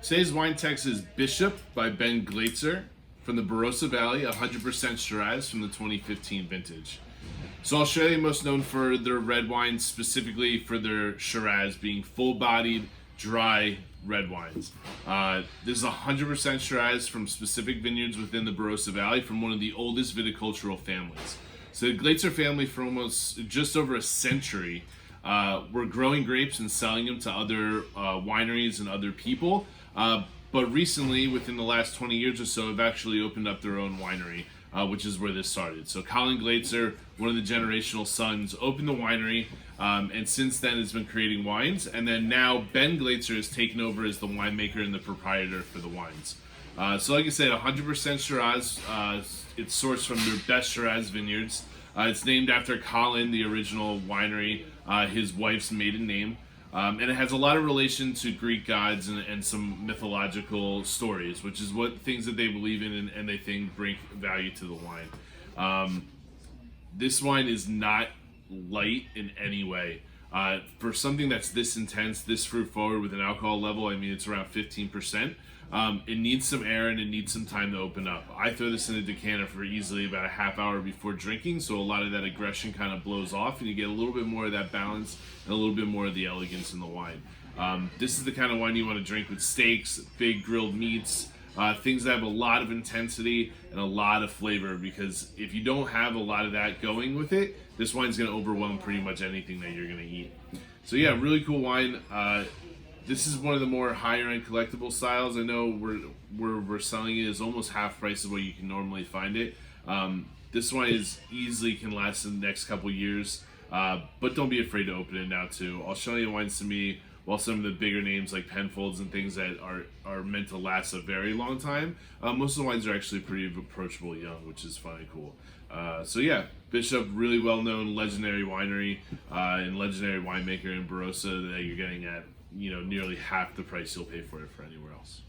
Today's wine text is Bishop by Ben Glaetzer from the Barossa Valley, 100% Shiraz from the 2015 vintage. So Australia most known for their red wines, specifically for their Shiraz being full-bodied, dry red wines. This is 100% Shiraz from specific vineyards within the Barossa Valley from one of the oldest viticultural families. So the Glaetzer family for almost just over a century were growing grapes and selling them to other wineries and other people. But recently, within the last 20 years or so, have actually opened up their own winery, which is where this started. So Colin Glaetzer, one of the generational sons, opened the winery, and since then has been creating wines. And then now Ben Glaetzer has taken over as the winemaker and the proprietor for the wines. So like I said, 100% Shiraz. It's sourced from their best Shiraz vineyards. It's named after Colin, the original winery, his wife's maiden name. And it has a lot of relation to Greek gods and some mythological stories, which is what things that they believe in and they think bring value to the wine. This wine is not light in any way. For something that's this intense, this fruit forward with an alcohol level, I mean, it's around 15%. It needs some air and it needs some time to open up. I throw this in a decanter for easily about a half hour before drinking, so a lot of that aggression kind of blows off and you get a little bit more of that balance and a little bit more of the elegance in the wine. This is the kind of wine you want to drink with steaks, big grilled meats, things that have a lot of intensity and a lot of flavor, because if you don't have a lot of that going with it, this wine's going to overwhelm pretty much anything that you're going to eat. So yeah, really cool wine. This is one of the more higher end collectible styles. I know we're selling it as almost half price of what you can normally find it. This wine is easily can last the next couple years, but don't be afraid to open it now too. Australian wines to me, while some of the bigger names like Penfolds and things that are meant to last a very long time, most of the wines are actually pretty approachable young, which is fun and cool. So yeah, Bishop, really well known legendary winery and legendary winemaker in Barossa that you're getting at nearly half the price you'll pay for it for anywhere else.